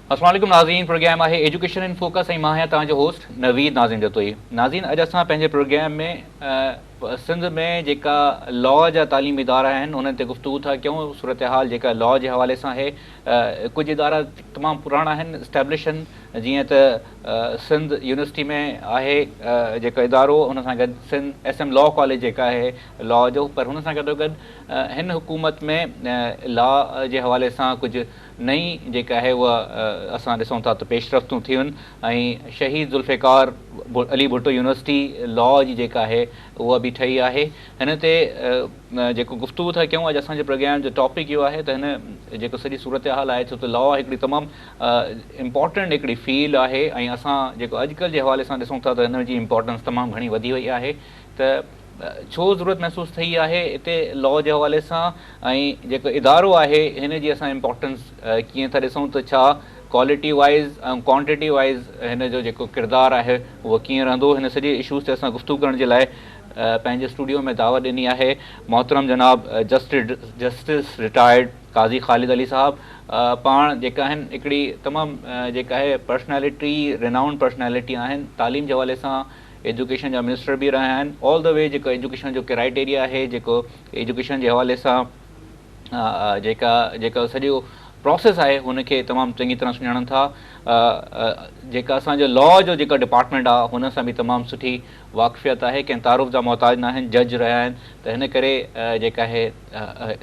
अस्सलाम वालेकुम नाज़रीन, प्रोग्राम आहे एजुकेशन इन फोकस ऐं मां आहियां तव्हांजो होस्ट नवीद नाज़िम जतोई। नाज़रीन, अॼु असां पंहिंजे प्रोग्राम में सिंध में जेका लॉ जा तालीमी इदारा आहिनि उन्हनि ते गुफ़्तगू था कयूं। सूरत हाल जेका लॉ जे हवाले सां आहे, कुझु इदारा तमामु पुराणा आहिनि, इस्टेब्लिश आहिनि, जीअं त सिंध यूनिवर्सिटी में आहे जेको इदारो, हुन सां गॾु सिंध SM लॉ कॉलेज जेका आहे लॉ जो, पर हुन सां गॾोगॾु हिन हुकूमत में लॉ जे हवाले सां कुझु नई जेका आहे उहा असां ॾिसूं था त पेशरफ़्तूं थियूं आहिनि ऐं शहीद ज़ुल्फ़िकार अली भुट्टो यूनिवर्सिटी लॉ जी जेका आहे उहा बि ठही आहे। हिन ते जेको गुफ़्तगू था कयूं, अॼु असांजे प्रोग्राम जो टॉपिक इहो आहे त हिन जेको सॼी सूरत हाल आहे, छो त लॉ हिकिड़ी तमामु इम्पॉर्टेंट हिकिड़ी फील्ड आहे ऐं असां जेको अॼुकल्ह जे हवाले सां ॾिसूं था त हिन जी इम्पॉर्टेंस तमामु घणी वधी वई आहे। त छो ज़रूरत महसूसु थी आहे हिते लॉ जे हवाले सां, ऐं जेको इदारो आहे हिन जी असां इम्पॉर्टेंस कीअं था ॾिसूं, त छा क्वालिटी वाइज़ ऐं क्वांटिटी वाइज़ हिन जो जेको किरदारु आहे उहो कीअं रहंदो। हिन सॼे इशूज़ ते असां गुफ़्तगू करण जे लाइ पंहिंजे स्टूडियो में दावत ॾिनी आहे मोहतरम जनाब जस्टिस रिटायर्ड काज़ी ख़ालिद अली साहब। पाण जेका आहिनि हिकिड़ी तमामु जेका आहे पर्सनैलिटी, रिनाउंड पर्सनैलिटी आहिनि, तालीम जे हवाले सां एजुकेशन जा मिनिस्टर बि रहिया आहिनि। ऑल द वे जेको एजुकेशन जो क्राइटेरिया आहे, जेको एजुकेशन जे हवाले सां जेका सॼो प्रोसेस आहे हुनखे तमामु चङी तरह सुञाणनि था। जेका असांजो लॉ जो जेका डिपार्टमेंट आहे हुन सां बि तमामु सुठी वाक़फ़ियत आहे, कंहिं तारुफ़ जा मोहताज न आहिनि, जज रहिया आहिनि, त हिन करे जेका आहे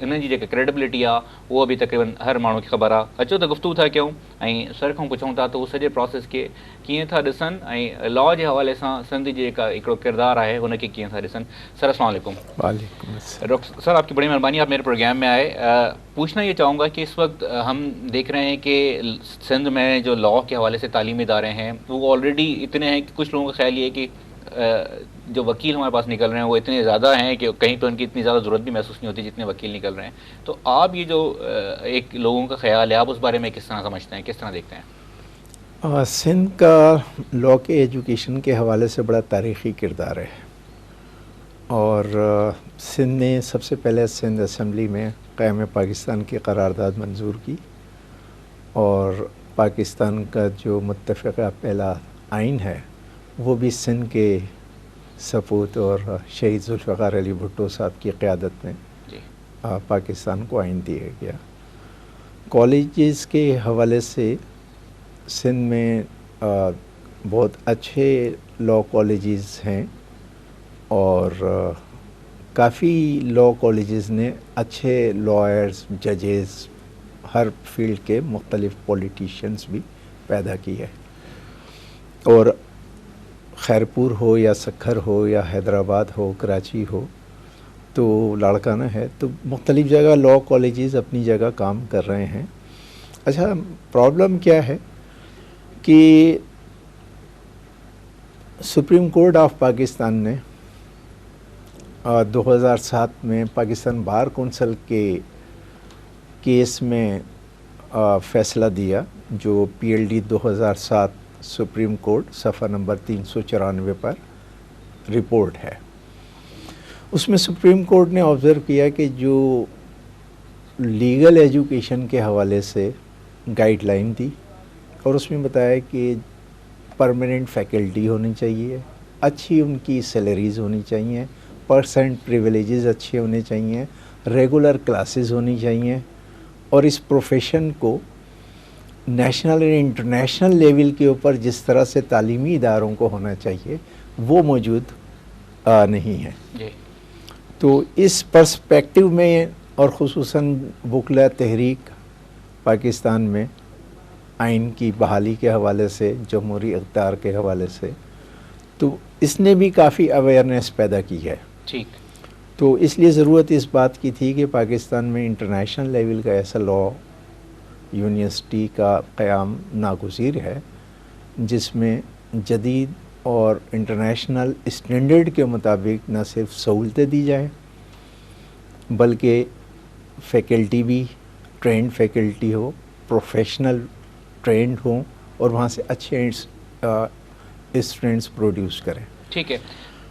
हिन जी जेका क्रेडिबिलिटी आहे उहा बि तक़रीबन हर माण्हू खे ख़बर आहे। अचो त गुफ़्तगू था कयूं ऐं सर खां पुछूं था त उहो सॼे प्रोसेस खे कीअं था ॾिसनि ऐं लॉ जे हवाले सां सिंध जी जेका हिकिड़ो किरदारु आहे हुनखे कीअं था ॾिसनि। सर अस्सलाम वालेकुम। डॉक्टर सर, आपकी बड़ी मेहरबानी, आप मेरे प्रोग्राम में आए। पूछना ये चाहूँगा कि इस वक्त हम देख रहे हैं कि सिंध में जो लॉ के हवाले से तालीमी इदारे हैं वो ऑलरेडी इतने हैं कि कुछ लोगों का ख्याल ये है कि जो वकील हमारे पास निकल रहे हैं वो इतने ज़्यादा हैं कि कहीं तो उनकी इतनी ज़्यादा ज़रूरत भी महसूस नहीं होती जितने वकील निकल रहे हैं। तो आप ये जो एक लोगों का ख्याल है, आप उस बारे में किस तरह समझते हैं, किस तरह देखते हैं? सिंध का लॉ के एजुकेशन के हवाले से बड़ा तारीख़ी किरदार है और सिंध ने सबसे पहले सिंध असम्बली में क़याम पाकिस्तान की करारदाद मंजूर की और पाकिस्तान का जो मुत्तफ़िक़ा पहला आइन है वो भी सिंध के सपूत और शहीद ज़ुल्फ़िकार अली भुट्टो साहब की क़यादत में पाकिस्तान को आइन दिया गया। कॉलेजेस के हवाले से सिंध में बहुत अच्छे लॉ कॉलेजेस हैं और काफ़ी लॉ कॉलेजेस ने अच्छे लॉयर्स, जजेस, हर फील्ड के मुख्तलिफ़ पॉलिटिशियंस भी पैदा किए। और खैरपुर हो या सक्खर हो या हैदराबाद हो, कराची हो, तो लाड़काना है, तो मुख्तलिफ़ जगह लॉ कॉलेजेस अपनी जगह काम कर रहे हैं। अच्छा, प्रॉब्लम क्या है कि सुप्रीम कोर्ट ऑफ पाकिस्तान ने 2007 में पाकिस्तान बार कौंसिल के केस में फ़ैसला दिया, जो PLD 2007 सुप्रीम कोर्ट सफ़ा नंबर 394 पर रिपोर्ट है। उसमें सुप्रीम कोर्ट ने ऑब्ज़र्व किया कि जो लीगल एजुकेशन के हवाले से गाइडलाइन दी और उसमें बताया कि परमानेंट फैकल्टी होनी चाहिए, अच्छी उनकी सैलरीज़ होनी चाहिए, परसेंट प्रिविलेजेस अच्छे होने चाहिए, रेगुलर क्लासेस होनी चाहिए और इस प्रोफेशन को नेशनल और इंटरनेशनल लेवल के ऊपर जिस तरह से तालीमी इदारों को होना चाहिए वो मौजूद नहीं है। तो इस पर्सपेक्टिव में और ख़ुसूसन वकला तहरीक पाकिस्तान में आइन की बहाली के हवाले से, जमहूरी इक़्तिदार के हवाले से, तो इसने भी काफ़ी अवेयरनेस पैदा की है। ठीक। तो इसलिए ज़रूरत इस बात की थी कि पाकिस्तान में इंटरनेशनल लेवल का ऐसा लॉ यूनिवर्सिटी का क़याम नागुज़ीर है जिसमें जदीद और इंटरनेशनल स्टैंडर्ड के मुताबिक न सिर्फ सहूलतें दी जाएँ बल्कि फ़ैकल्टी भी ट्रेंड फ़ैकल्टी हो, प्रोफेशनल ट्रेंड हो और वहाँ से अच्छे स्टूडेंट्स प्रोड्यूस करें। ठीक है,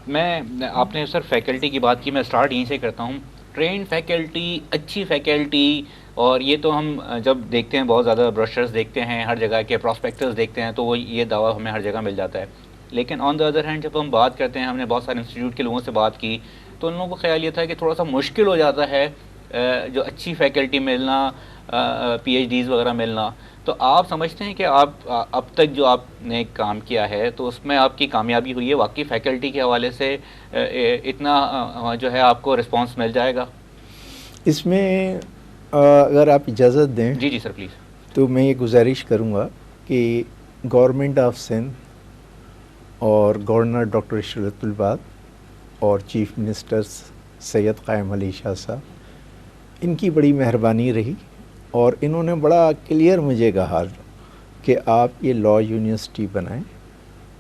मैं आपने सर फैकल्टी की बात की, मैं स्टार्ट यहीं से करता हूँ। ट्रेन फैकल्टी, अच्छी फैकल्टी, और ये तो हम जब देखते हैं बहुत ज़्यादा ब्रोशर्स देखते हैं, हर जगह के प्रॉस्पेक्टस देखते हैं, तो वो ये दावा हमें हर जगह मिल जाता है। लेकिन ऑन द अदर हैंड जब हम बात करते हैं, हमने बहुत सारे इंस्टीट्यूट के लोगों से बात की, तो उन लोगों को ख्याल ये था कि थोड़ा सा मुश्किल हो जाता है जो अच्छी फैकल्टी मिलना, PhDs वगैरह मिलना। तो आप समझते हैं कि आप अब तक जो आपने काम किया है तो उसमें आपकी कामयाबी हुई है, वाकई फैकल्टी के हवाले से इतना जो है आपको रिस्पांस मिल जाएगा? इसमें अगर आप इजाज़त दें जी जी सर प्लीज़। तो मैं ये गुजारिश करूँगा कि गवर्नमेंट ऑफ सिंध और गवर्नर डॉक्टर इशरतुल बात और चीफ मिनिस्टर सैयद कायम अली शाह साहब, इनकी बड़ी मेहरबानी रही और इन्होंने बड़ा क्लियर मुझे कहा कि आप ये लॉ यूनिवर्सिटी बनाएं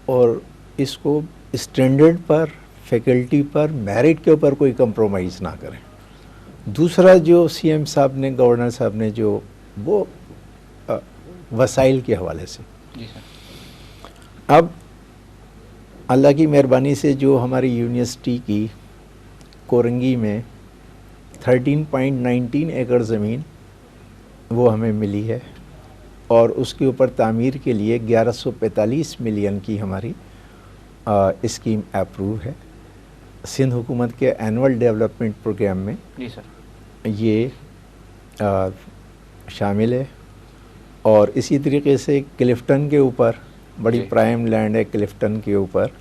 और इसको स्टैंडर्ड पर, फैकल्टी पर, मेरिट के ऊपर कोई कंप्रोमाइज़ ना करें। दूसरा जो CM साहब ने, गवर्नर साहब ने जो वो वसाइल के हवाले से, जी सर। अब अल्लाह की मेहरबानी से जो हमारी यूनिवर्सिटी की कोरंगी में 13.19 एकड़ ज़मीन वो हमें मिली है और उसके ऊपर तामीर के लिए 1145 मिलियन की हमारी स्कीम अप्रूव है। सिंध हुकूमत के एनुअल डेवलपमेंट प्रोग्राम में जी सर ये शामिल है। और इसी तरीके से क्लिफ्टन के ऊपर बड़ी जी। प्राइम लैंड है क्लिफ्टन के ऊपर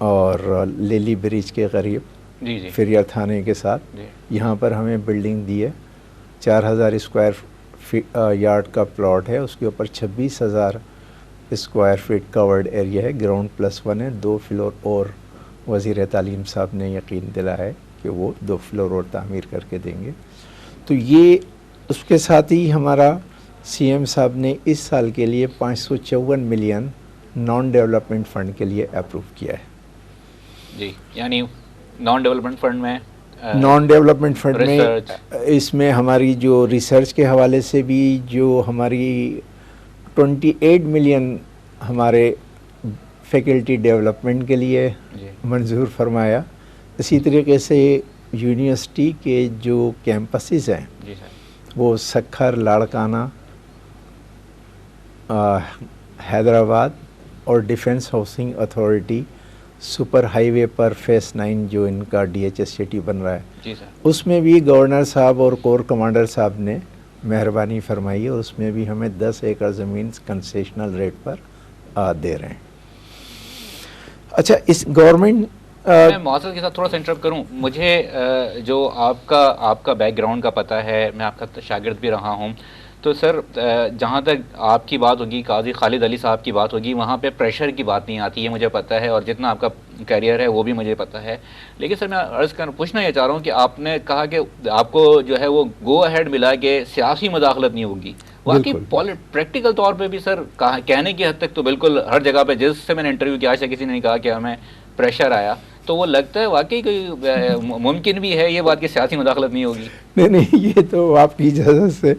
और लिली ब्रिज के करीब जी जी फिरियर थाने के साथ, जी यहाँ पर हमें बिल्डिंग दी है। 4000 स्क्वायर यार्ड का प्लॉट है, उसके ऊपर 26,000 स्क्वायर फीट कवर्ड एरिया है, ग्राउंड +1 है, 2 फ्लोर और वज़ीर तालीम साहब ने यकीन दिलाया है कि वो 2 फ्लोर और तामीर करके देंगे। तो ये उसके साथ ही हमारा CM साहब ने इस साल के लिए 554 मिलियन नॉन डेवलपमेंट फ़ंड के लिए अप्रूव किया है। जी, यानी नॉन डेवलपमेंट फंड में नॉन डेवलपमेंट फंड में रिसर्च, इसमें हमारी जो रिसर्च के हवाले से भी जो हमारी 28 मिलियन हमारे फैकल्टी डेवलपमेंट के लिए जी मंजूर फरमाया। इसी तरीके से यूनिवर्सिटी के जो कैंपसेस हैं जी सर वो सखर, लाड़काना, हैदराबाद और defence housing authority super highway पर फेस 9 जो इनका DHS सिटी बन रहा है, जी सर उसमें भी गवर्नर साहब और कोर कमांडर साहब ने मेहरबानी फरमाई और उसमें भी हमें 10 एकड़ ज़मीन कंसेशनल रेट पर दे रहे हैं। अच्छा, इस गवर्नमेंट मैं मौसम के साथ थोड़ा सा इंटरप्ट करूं, मुझे जो आपका बैकग्राउंड का पता है, मैं आपका शागिर्द भी रहा हूं, तो सर जहाँ तक आपकी बात होगी, काजी खालिद अली साहब की बात होगी, वहाँ पे प्रेशर की बात नहीं आती है, मुझे पता है, और जितना आपका करियर है वो भी मुझे पता है। लेकिन सर मैं पूछना ये चाह रहा हूँ कि आपने कहा कि आपको जो है वो गो अहेड मिला कि सियासी मुदाखलत नहीं होगी, वाकई प्रैक्टिकल तौर पे भी सर कहने की हद तक तो बिल्कुल हर जगह पे, जिससे मैंने इंटरव्यू किया, आज तक किसी ने नहीं कहा कि हमें प्रेशर आया, तो वो लगता है वाकई कोई मुमकिन भी है ये बात कि सियासी मुदाखलत नहीं होगी? नहीं, ये तो आपकी इजाज़त से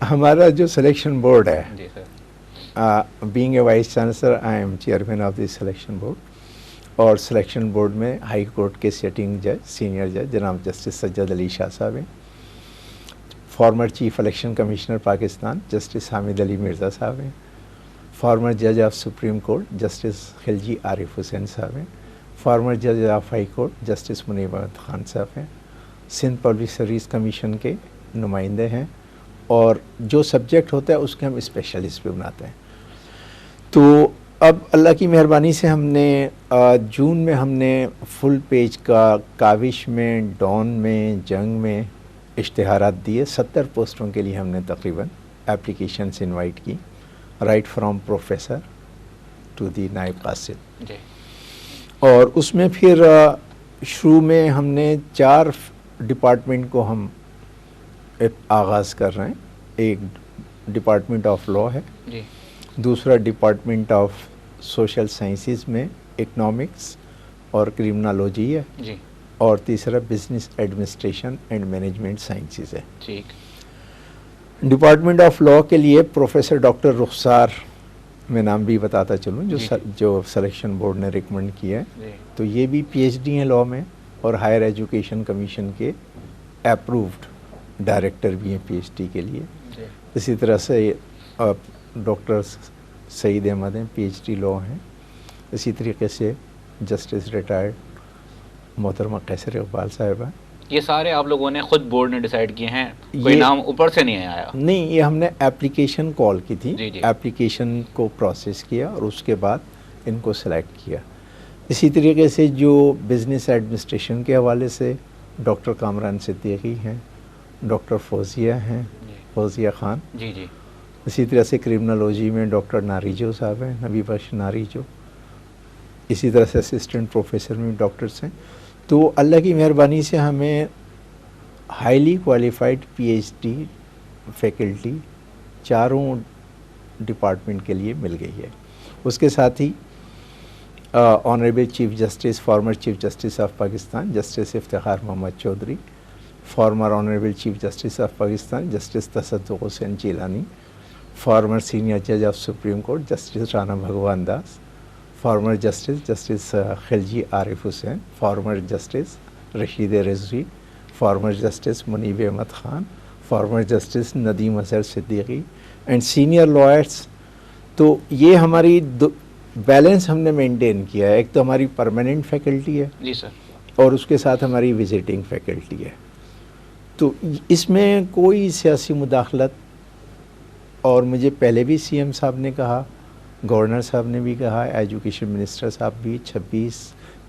हमारा जो सिलेक्शन बोर्ड है, जी sir, being a vice chancellor I am chairman of the selection board, और सिलेक्शन बोर्ड में हाई कोर्ट के सिटिंग जज, सीनियर जज जनाब जस्टिस सज्जद अली शाह साहब हैं, former chief election commissioner Pakistan justice Hamid Ali Mirza साहब हैं, फॉर्मर जज of supreme court justice Khilji Arif Hussain साहब हैं, फॉर्मर जज of high court justice Munib Ahmad Khan साहब हैं, सिंध पब्लिक सर्विस कमीशन के नुमाइंदे हैं, और जो सब्जेक्ट होता है उसके हम स्पेशलिस्ट भी बनाते हैं। तो अब अल्लाह की मेहरबानी से हमने जून में हमने फुल पेज का काविश में, डॉन में, जंग में इश्तिहारात दिए। 70 पोस्टों के लिए हमने तकरीबन एप्लीकेशंस इनवाइट की, right from professor to the नायब कासिद जी, और उसमें फिर शुरू में हमने 4 डिपार्टमेंट को हम आगाज़ कर रहे हैं। एक डिपार्टमेंट ऑफ लॉ है, जी, दूसरा डिपार्टमेंट ऑफ सोशल साइंसेस में इकनॉमिक्स और क्रिमिनोलॉजी है, जी, और तीसरा business administration and management sciences है। ठीक, डिपार्टमेंट ऑफ लॉ के लिए प्रोफेसर डॉक्टर रुखसार, मैं नाम भी बताता चलूँ, जो सिलेक्शन बोर्ड ने रिकमेंड किया है, जी, तो ये भी PhD हैं लॉ में और हायर एजुकेशन कमीशन के अप्रूव्ड डायरेक्टर भी हैं पीएचडी के लिए। जी। इसी तरह से डॉक्टर सईद अहमद हैं, पीएचडी लॉ हैं। इसी तरीके से जस्टिस रिटायर्ड मोहतरमा कैसर इकबाल साहिबा। ये सारे आप लोगों ने खुद बोर्ड ने डिसाइड किए हैं, कोई ये नाम ऊपर से नहीं आया? नहीं, ये हमने एप्लीकेशन कॉल की थी। जी, जी। एप्लीकेशन को प्रोसेस किया और उसके बाद इनको सेलेक्ट किया। इसी तरीके से जो बिज़नेस एडमिनिस्ट्रेशन के हवाले से डॉक्टर कामरान सिद्दीकी हैं, डॉक्टर फौजिया हैं, जी। फौजिया ख़ान। जी जी। इसी तरह से क्रिमिनोलॉजी में डॉक्टर नारीजो साहब हैं, नबी बख्श नारीजो। इसी तरह से असिस्टेंट प्रोफेसर में डॉक्टर्स हैं। तो अल्लाह की मेहरबानी से हमें हाईली क्वालिफाइड पीएचडी फैकल्टी चारों डिपार्टमेंट के लिए मिल गई है। उसके साथ ही honourable chief justice, former chief justice of Pakistan justice Iftikhar Mohammad Chaudhry, former honourable chief justice of Pakistan justice Tassaduq Hussain Jillani, former senior जज of supreme court justice Rana Bhagwan Das, former justice justice Khilji Arif Hussain, former justice Rashid Rizvi, former justice Munib Ahmed Khan, former justice Nadeem Azhar Siddiqui and senior lawyers. तो ये हमारी balance हमने maintain किया है। एक तो हमारी परमानेंट फैकल्टी है जी सर, और उसके साथ हमारी विजिटिंग फैकल्टी है। तो इसमें कोई सियासी मुदाखलत, और मुझे पहले भी सीएम साहब ने कहा, गवर्नर साहब ने भी कहा, एजुकेशन मिनिस्टर साहब भी, 26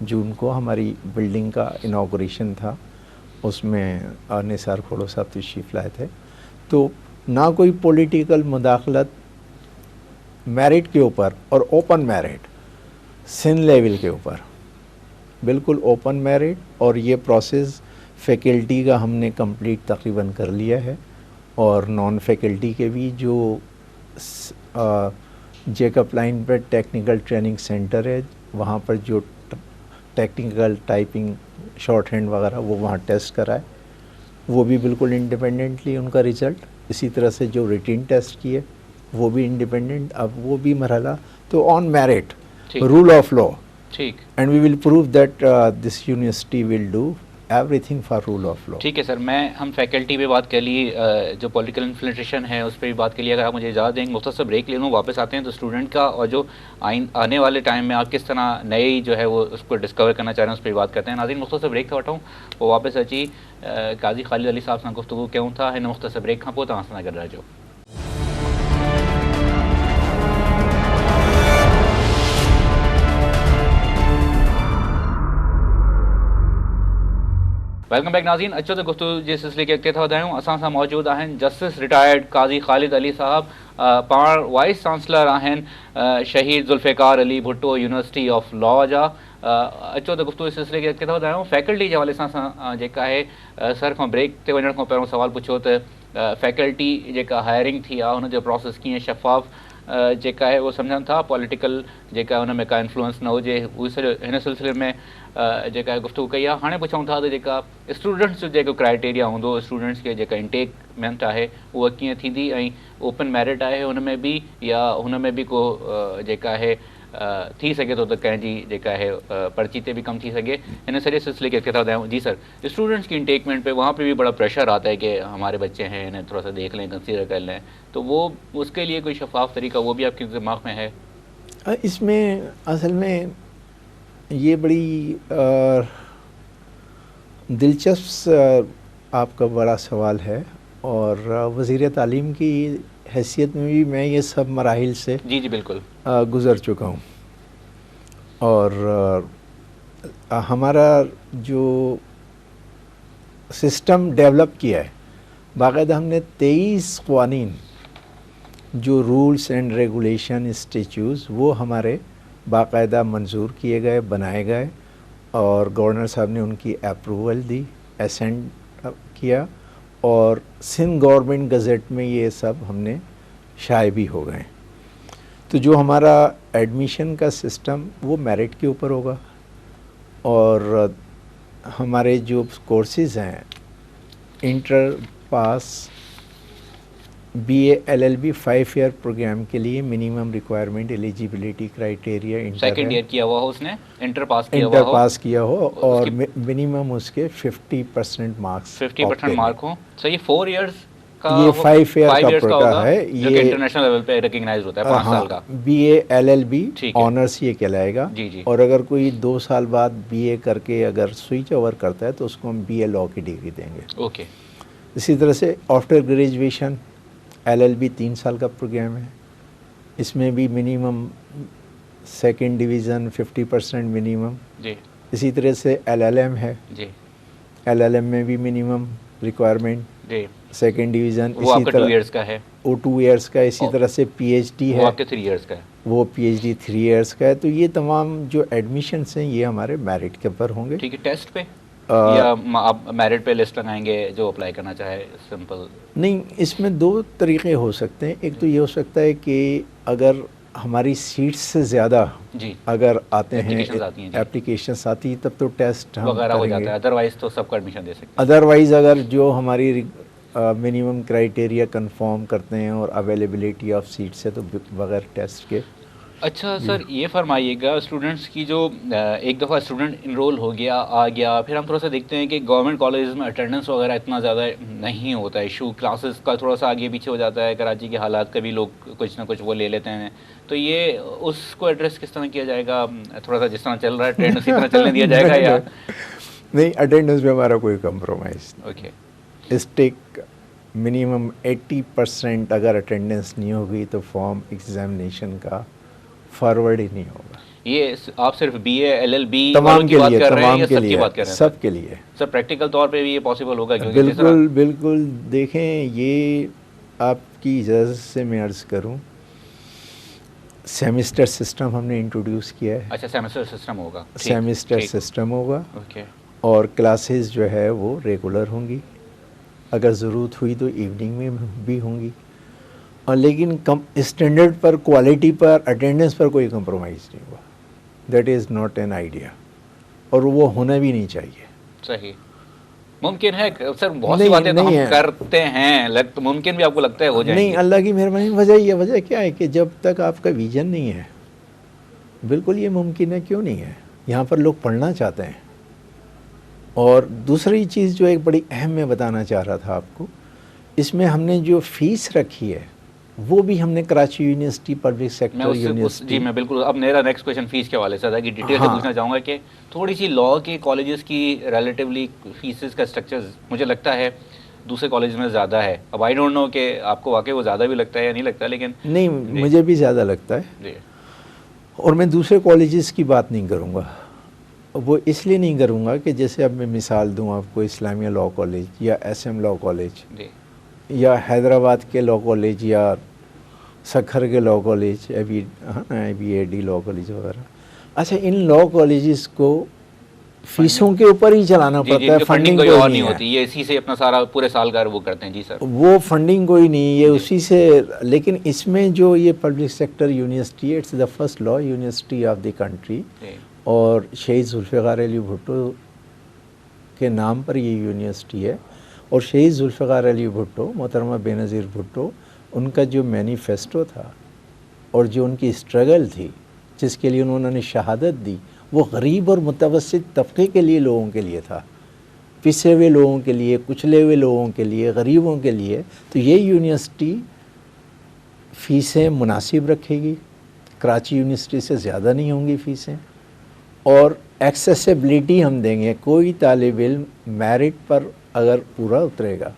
जून को हमारी बिल्डिंग का इनाग्रेशन था, उसमें निसार खोड़ो साहब तशरीफ़ लाए थे। तो ना कोई पॉलिटिकल मुदाखलत मेरिट के ऊपर, और ओपन मेरिट सिन लेवल के ऊपर, बिल्कुल ओपन मेरिट। और ये प्रोसेस फैकल्टी का हमने कंप्लीट तकरीबन कर लिया है, और नॉन फैकल्टी के भी जो जेकब लाइन पर टेक्निकल ट्रेनिंग सेंटर है, वहाँ पर जो टेक्निकल टाइपिंग शॉर्ट हैंड वगैरह वो वहाँ टेस्ट कराए, वो भी बिल्कुल इंडिपेंडेंटली उनका रिज़ल्ट। इसी तरह से जो रिटिन टेस्ट किए वो भी इंडिपेंडेंट। अब वो भी मरहला तो on merit, rule of law, ठीक। And we will prove that this university will do everything for rule of law. ठीक है सर, हम फैकल्टी पे बात कर ली, जो पॉलिटिकल इन्फ्लेशन है उस पर भी बात कर ली। अगर आप मुझे इजाज़त देंगे मुख्तसर ब्रेक ले लूँ, वापस आते हैं तो स्टूडेंट का और जो आने वाले टाइम में आप किस तरह नई जो है वो उसको डिस्कवर करना चाह रहे हैं उस पर भी बात करते हैं। नाज़रीन, मुख्तसर ब्रेक था वठाऊँ वो वापस अची काज़ी ख़ालिद अली साहब सां गुफ्तगू कयूं था हिन मुख्तसर ब्रेक खां पोइ। तव्हां सां गॾु रहिजो। वेलकम बैक नाज़रीन, अचो तो गुफ्तगू जे सिलसिले खे अॻिते था वधायूं। असां सां मौजूदु आहिनि जस्टिस रिटायर्ड काज़ी ख़ालिद अली साहब, पाण वाइस चांसलर आहिनि शहीद Zulfikar Ali Bhutto university of law जा। अचो तो गुफ्तगू जे सिलसिले खे अॻिते था वधायूं। फैकल्टी जे हवाले सां असां जेका आहे सर खां ब्रेक ते वञण खां पहिरियों सवाल पुछो त फैकल्टी जेका हायरिंग थी आहे हुनजो प्रोसेस कीअं शफ़ाफ़ जेका आहे उहो सम्झनि था, पॉलिटिकल जेका हुन में का इन्फ्लुएंस न हुजे, उहे सॼो हिन सिलसिले में जेका आहे गुफ्तगू कई आहे। हाणे पुछूं था त जेका स्टूडेंट्स जो जेको क्राइटेरिया हूंदो, स्टूडेंट्स खे जेका इंटेकमेंट आहे उहा कीअं थींदी, ऐं ओपन मेरिट आहे हुन में बि, या हुन में बि को जेका आहे थी सके तो कंहिंजी जेका है पर्ची ते भी कम थी सके, इन सॼे सिलसिले के अॻिते था वधायूं। जी सर, स्टूडेंट्स की इंटेकमेंट पे वहाँ पे भी बड़ा प्रेशर आता है कि हमारे बच्चे हैं, इन्हें थोड़ा सा देख लें, कंसीडर कर लें, तो वो उसके लिए कोई शफाफ तरीका वो भी आपके दिमाग में है? इसमें असल में ये बड़ी दिलचस्प आपका बड़ा सवाल है, और वज़ीर तालीम की हैसियत में भी मैं ये सब मराहिल से जी जी बिल्कुल गुज़र चुका हूँ। और हमारा जो सिस्टम डेवलप किया है, बाकायदा हमने 23 क़वानीन जो रूल्स एंड रेगुलेशन स्टैट्यूट्स वो हमारे बाकायदा मंजूर किए गए, बनाए गए, और गवर्नर साहब ने उनकी अप्रूवल दी, असेंट किया, और सिंध गवर्नमेंट गज़ट में ये सब हमने शाये भी हो गए। तो जो हमारा एडमिशन का सिस्टम वो मेरिट के ऊपर होगा, और हमारे जो कोर्सेज़ हैं inter pass, BA LLB 5 year programme के लिए minimum requirement eligibility criteria inter second है, ईयर किया हुआ हो उसने, इंटर पास किया हुआ इंटर हो, पास किया हो और उसकी मिनिमम उसके 50% मार्क्स 50% मार्क हो। सो ये 4 इयर्स का ये 5 ईयर 5 का इयर्स का प्रोग्राम होगा, है जो कि ये। इंटरनेशनल लेवल पे रिकॉग्नाइज्ड होता है 5 साल का। BA LLB ठीक है। ऑनर्स ये कहलाएगा। जी, जी। और अगर कोई 2 साल बाद BA करके अगर स्विच ओवर करता है तो उसको हम BA लॉ की डिग्री देंगे। ओके। इसी तरह से आफ्टर ग्रेजुएशन LLB 3 साल का प्रोग्राम है, इसमें भी मिनिमम सेकंड डिवीज़न 50% मिनिमम। जी, इसी तरह से LLM है, जी, LLM में भी मिनिमम रिक्वायरमेंट जी। Second division. वो इसी आपका 2 तरह इयर्स का है, वो 2 इयर्स का। इसी और तरह से PhD वो है, आपके 3 इयर्स का है। वो PhD 3 इयर्स का है। तो ये तमाम जो एडमिशन्स हैं ये हमारे मेरिट के ऊपर होंगे। ठीक है, टेस्ट पे या आप मेरिट पे लिस्ट लगाएंगे जो अप्लाई करना चाहे, सिंपल? नहीं, इसमें 2 तरीक़े हो सकते हैं। एक तो ये हो सकता है कि अगर हमारी सीट्स से ज़्यादा जी, अगर आते हैं, एप्लीकेशंस आती हैं जी, एप्लीकेशंस आती हैं, तब तो टेस्ट हम वगैरह हो जाता करेंगे। है, अदरवाइज तो सबको एडमिशन दे सकते अदरवाइज़ अगर जो हमारी मिनिमम क्राइटेरिया कंफर्म करते हैं और अवेलेबिलिटी ऑफ सीट्स है तो बगैर टेस्ट के। हैं। अच्छा सर, ये फरमाइएगा, स्टूडेंट्स की जो एक दफ़ा स्टूडेंट इनरोल हो गया, आ गया, फिर हम थोड़ा सा देखते हैं कि गवर्नमेंट कॉलेज में अटेंडेंस वगैरह इतना ज़्यादा नहीं होता है, इशू क्लासेस का थोड़ा सा आगे पीछे हो जाता है, कराची के हालात का भी लोग कुछ ना कुछ वो ले लेते हैं। तो ये उसको एड्रेस किस तरह किया जाएगा? थोड़ा सा जिस तरह चल रहा है ट्रेंड उसी तरह चलने दिया जाएगा या? नहीं, अटेंडेंस में हमारा कोई कंप्रोमाइज़ नहीं। ओके। स्टिक मिनिमम 80% अगर अटेंडेंस नहीं होगी तो फॉर्म एग्जामिनेशन का फॉरवर्ड ही नहीं होगा। ये आप सिर्फ BA LLB वालों तमाम की के बात लिए, कर रहे हैं तमाम या के सबकी लिए, बात कर रहे हैं? सब के लिए। सर प्रैक्टिकल तौर पे भी ये पॉसिबल होगा? क्योंकि जिस तरह बिल्कुल बिल्कुल। देखें, ये आपकी इजाज़त से मैं अर्ज़ करूं, सेमेस्टर सिस्टम हमने इंट्रोड्यूस किया है। अच्छा, सेमेस्टर सिस्टम होगा। ठीक, सेमेस्टर ठीक। सिस्टम होगा ओके। और क्लासेस जो है वो रेगुलर होंगी, अगर ज़रूरत हुई तो इवनिंग में भी होंगी। और लेकिन कम स्टैंडर्ड पर, क्वालिटी पर, अटेंडेंस पर कोई कंप्रोमाइज़ नहीं हुआ। That is not an idea, और वो होना भी नहीं चाहिए। सही। मुमकिन है सर, बहुत सी नहीं, बातें तो नहीं हम है। करते हैं, तो मुमकिन भी आपको लगता है हो नहीं, जाएंगी? अल्लाह की मेहरबानी। वजह क्या है कि जब तक आपका विजन नहीं है, बिल्कुल ये मुमकिन है, क्यों नहीं है। यहाँ पर लोग पढ़ना चाहते हैं। और दूसरी चीज़ जो एक बड़ी अहम मैं बताना चाह रहा था आपको, इसमें हमने जो फ़ीस रखी है वो भी हमने कराची यूनिवर्सिटी पब्लिक सेक्टर जी यूनिवर्सिटी। मैं बिल्कुल, अब मेरा नेक्स्ट क्वेश्चन फीस के हवाले से था कि डिटेल से हाँ। पूछना चाहूँगा कि थोड़ी सी लॉ के कॉलेजेस की रिलेटिवली फीसेस का स्ट्रक्चर मुझे लगता है दूसरे कॉलेज में ज़्यादा है। अब आई डोंट नो कि आपको वाकई वो ज़्यादा भी लगता है या नहीं लगता, लेकिन नहीं, मुझे भी ज़्यादा लगता है। जी, और मैं दूसरे कॉलेजेस की बात नहीं करूँगा। वो इसलिए नहीं करूँगा कि जैसे अब मैं मिसाल दूँ आपको, इस्लामिया लॉ कॉलेज या SM लॉ कॉलेज जी, या हैदराबाद के लॉ कॉलेज या सखर के law college, ABAD law college वगैरह। अच्छा, इन लॉ कॉलेजेस को फीसों के ऊपर ही चलाना जी, पड़ता है, फंडिंग कोई कोई और नहीं नहीं है। होती, ये इसी से अपना सारा पूरे साल का वो करते हैं। जी सर, वो फंडिंग कोई नहीं, ये उसी से। लेकिन इसमें जो ये पब्लिक सेक्टर यूनिवर्सिटी है, it's the first law university of the country, और शहीद जुल्फ़िकार अली भुट्टो के नाम पर ये यूनिवर्सिटी है। और शहीद जुल्फ़िकार अली भुट्टो, मोहतरमा बेनज़ीर भुट्टो, उनका जो मैनिफेस्टो था और जो उनकी स्ट्रगल थी, जिसके लिए उन्होंने शहादत दी, वो गरीब और मुतवस्सित तबके के लिए, लोगों के लिए था, पिछड़े हुए लोगों के लिए, कुचले हुए लोगों के लिए, गरीबों के लिए। तो ये यूनिवर्सिटी फ़ीसें मुनासिब रखेगी, कराची यूनिवर्सिटी से ज़्यादा नहीं होंगी फ़ीसें, और एक्सेसिबिलिटी हम देंगे। कोई तालिब इल्म मेरिट पर अगर पूरा उतरेगा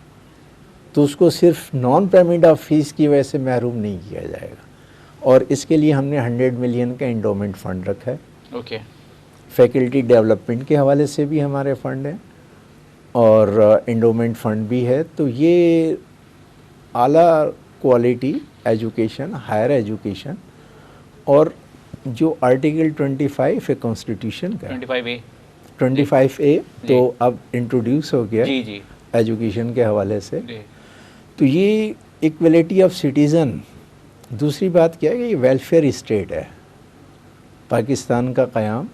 तो उसको सिर्फ नॉन पेमेंट ऑफ फीस की वजह से महरूम नहीं किया जाएगा। और इसके लिए हमने 100 मिलियन का इंडोमेंट फ़ंड रखा है। ओके। फैकल्टी डेवलपमेंट के हवाले से भी हमारे फ़ंड हैं और इंडोमेंट फ़ंड भी है। तो ये आला क्वालिटी एजुकेशन, हायर एजुकेशन, और जो आर्टिकल 25 है कॉन्स्टिट्यूशन का, 25A तो अब इंट्रोड्यूस हो गया जी, जी, एजुकेशन के हवाले से। जी, तो ये इक्वलिटी ऑफ सिटीज़न। दूसरी बात क्या है कि ये वेलफेयर स्टेट है। पाकिस्तान का क़याम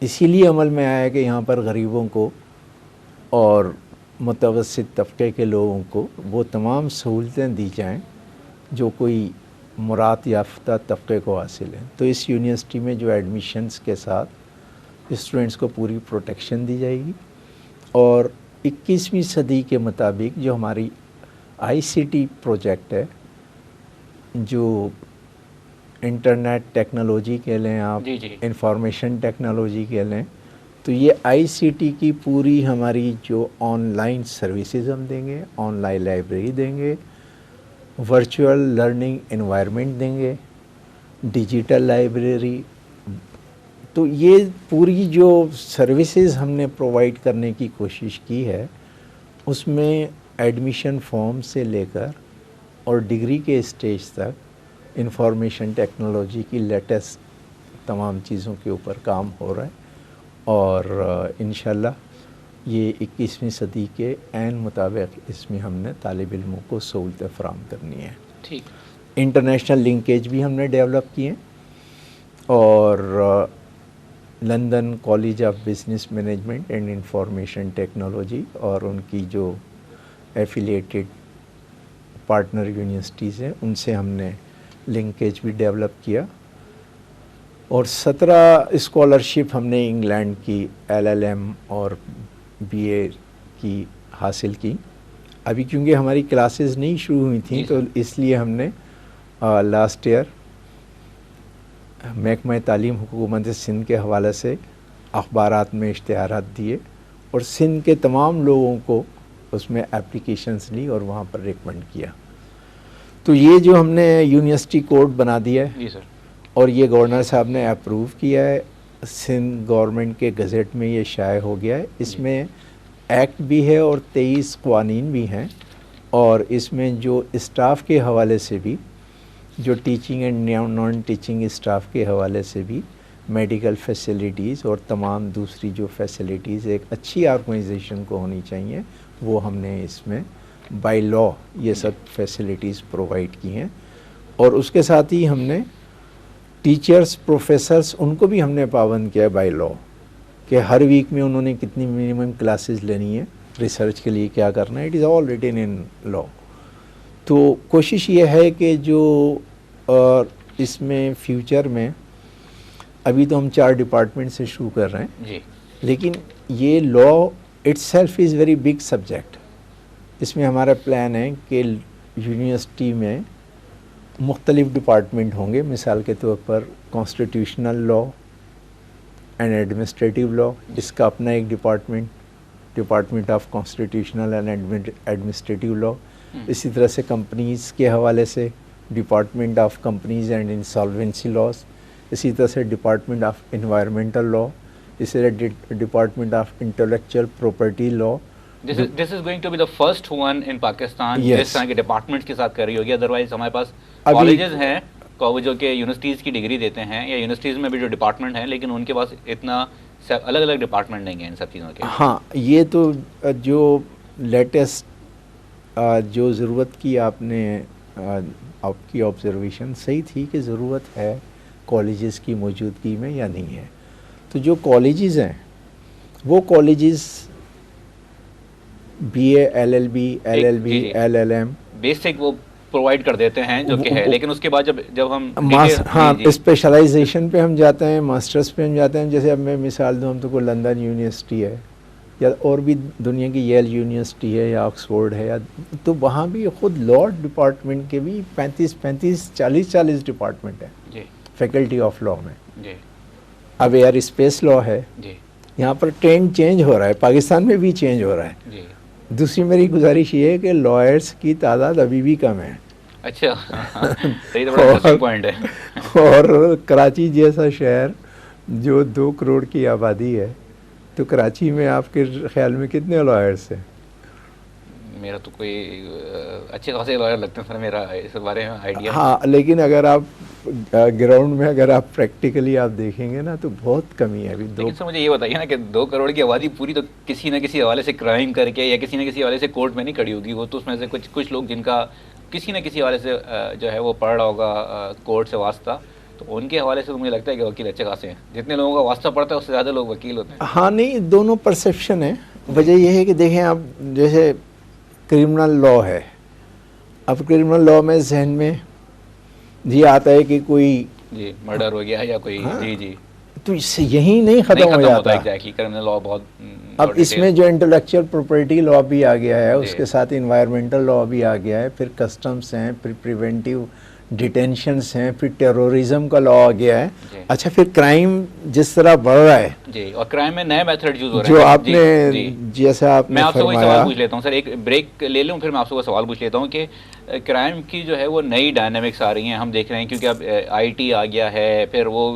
इसीलिए अमल में आया कि यहाँ पर गरीबों को और मुतवस्सित तबके के लोगों को वो तमाम सहूलतें दी जाएं जो कोई मुराद याफ्ता तबके को हासिल है। तो इस यूनिवर्सिटी में जो एडमिशन्स के साथ स्टूडेंट्स को पूरी प्रोटेक्शन दी जाएगी और 21वीं सदी के मुताबिक जो हमारी आईसीटी प्रोजेक्ट है, जो इंटरनेट टेक्नोलॉजी कह लें आप, इंफॉर्मेशन टेक्नोलॉजी कह लें, तो ये आईसीटी की पूरी हमारी जो ऑनलाइन सर्विसेज हम देंगे, ऑनलाइन लाइब्रेरी देंगे, वर्चुअल लर्निंग एनवायरनमेंट देंगे, डिजिटल लाइब्रेरी। तो ये पूरी जो सर्विसेज हमने प्रोवाइड करने की कोशिश की है उसमें एडमिशन फॉर्म से लेकर और डिग्री के स्टेज तक इंफॉर्मेशन टेक्नोलॉजी की लेटेस्ट तमाम चीज़ों के ऊपर काम हो रहा है और इंशाल्लाह ये 21वीं सदी के ऐन मुताबिक इसमें हमने तालिब इल्मों को सहूलतें फ़राहम करनी है। ठीक। इंटरनेशनल लिंकेज भी हमने डेवलप किए और London college of business management and information technology और उनकी जो एफिलिएटेड पार्टनर यूनिवर्सिटीज़ हैं उनसे हमने लिंकेज भी डेवलप किया और 17 स्कॉलरशिप हमने इंग्लैंड की LLM और BA की हासिल की। अभी क्योंकि हमारी क्लासेस नहीं शुरू हुई थी तो इसलिए हमने लास्ट ईयर महकमा तालीम हुकूमत सिंध के हवाले से अखबारात में इश्तिहारात दिए और सिंध के तमाम लोगों को उसमें एप्लीकेशंस ली और वहाँ पर रिकमेंड किया। तो ये जो हमने यूनिवर्सिटी कोड बना दिया है जी सर, और ये गवर्नर साहब ने अप्रूव किया है, सिंध गवर्नमेंट के गज़ेट में ये शाये हो गया है। इसमें एक्ट भी है और 23 क़वानीन भी हैं और इसमें जो स्टाफ के हवाले से भी, जो teaching and non teaching staff के हवाले से भी मेडिकल फैसिलिटीज़ और तमाम दूसरी जो फैसिलिटीज़ एक अच्छी ऑर्गेनाइजेशन को होनी चाहिए वो हमने इसमें बाय लॉ ये सब फैसिलिटीज़ प्रोवाइड की हैं। और उसके साथ ही हमने टीचर्स प्रोफेसर्स उनको भी हमने पाबंद किया है बाय लॉ कि हर वीक में उन्होंने कितनी मिनिमम क्लासेस लेनी है, रिसर्च के लिए क्या करना है, it is all written in law. तो कोशिश ये है कि जो इसमें फ्यूचर में अभी तो हम 4 डिपार्टमेंट से शुरू कर रहे हैं जी, लेकिन ये law itself is very big subject. इसमें हमारा प्लान है कि यूनिवर्सिटी में मुख्तलिफ डिपार्टमेंट होंगे, मिसाल के तौर पर constitutional law and administrative law, इसका अपना एक department of constitutional and administrative law. इसी तरह से कंपनीज़ के हवाले से department of companies and insolvency laws, इसी तरह से डिपार्टमेंट ऑफ एनवायरमेंटल लॉ, इसी तरह department of intellectual property law. This is going to be the first one in Pakistan जिस तरह के डिपार्टमेंट के साथ कर रही होगी। अदरवाइज हमारे पास कॉलेजेस हैं जो कि यूनिवर्सिटीज़ की डिग्री देते हैं या यूनिवर्सिटीज़ में भी जो डिपार्टमेंट हैं लेकिन उनके पास इतना अलग अलग डिपार्टमेंट नहीं है इन सब चीज़ों के। हाँ, ये तो जो लेटेस्ट जो ज़रूरत की आपकी ऑब्जर्वेशन सही थी कि ज़रूरत है कॉलेजेस की मौजूदगी में या नहीं है। तो जो कॉलेजेस हैं वो colleges BA LLB LLB LLM basic वो प्रोवाइड कर देते हैं जो कि है, लेकिन उसके बाद जब हम हाँ स्पेशलाइजेशन पे हम जाते हैं, मास्टर्स पे हम जाते हैं। जैसे अब मैं मिसाल दूँ, हम तो कोई लंदन यूनिवर्सिटी है या और भी दुनिया की येल यूनिवर्सिटी है या ऑक्सफोर्ड है या, तो वहाँ भी ख़ुद लॉ डिपार्टमेंट के भी 40 डिपार्टमेंट है जी, फैकल्टी ऑफ लॉ में जी। अब एयर स्पेस लॉ है जी, यहाँ पर ट्रेंड चेंज हो रहा है, पाकिस्तान में भी चेंज हो रहा है जी। दूसरी मेरी गुजारिश ये है कि लॉयर्स की तादाद अभी भी कम है। अच्छा सही, तो बड़ा इंटरेस्टिंग पॉइंट है। और कराची जैसा शहर जो 2 करोड़ की आबादी है, तो कराची में आपके ख्याल में कितने लॉयर्स हैं? मेरा तो कोई अच्छे खासे लॉयर लगते हैं सर, मेरा इस बारे में आइडिया। हाँ, लेकिन अगर आप ग्राउंड में अगर आप प्रैक्टिकली आप देखेंगे ना तो बहुत कमी है अभी। लेकिन सर मुझे ये बताइए ना कि 2 करोड़ की आबादी पूरी तो किसी न किसी हवाले से क्राइम करके या किसी न किसी हवाले से कोर्ट में नहीं खड़ी होगी। वो तो उसमें से कुछ लोग जिनका किसी न किसी हवाले से जो है वो पढ़ रहा होगा कोर्ट से वास्ता, तो उनके हवाले से तो मुझे लगता है कि वकील अच्छे खासे हैं। जितने लोगों का वास्ता पड़ता है उससे ज़्यादा लोग वकील होते हैं। हाँ, नहीं, दोनों परसेप्शन है। वजह यह है कि देखें अब जैसे क्रिमिनल लॉ है, अब क्रिमिनल लॉ में जहन में ये आता है कि कोई जी मर्डर हो गया या कोई, हाँ, जी जी तो इससे यही नहीं ख़त्म हो जाता। एग्जैक्टली, क्रिमिनल लॉ बहुत अब इसमें जो इंटेलेक्चुअल प्रॉपर्टी लॉ भी आ गया है, जी। उसके साथ इन्वायरमेंटल लॉ भी आ गया है, फिर कस्टम्स हैं, फिर प्रिवेंटिव डिटेंशंस हैं, फिर टेररिज्म का लॉ आ गया है। जी। अच्छा, फिर क्राइम जिस तरह बढ़ रहा है जी, और क्राइम में नए मेथड यूज हो रहे जो हैं। आपने जी, जैसा आपने मैं आपसे वही फरमाया, सवाल पूछ लेता हूँ सर, एक ब्रेक ले लूँ फिर मैं आपसे वो सवाल पूछ लेता हूँ कि क्राइम की जो है वो नई डायनामिक्स आ रही हैं, हम देख रहे हैं क्योंकि अब आईटी आ गया है, फिर वो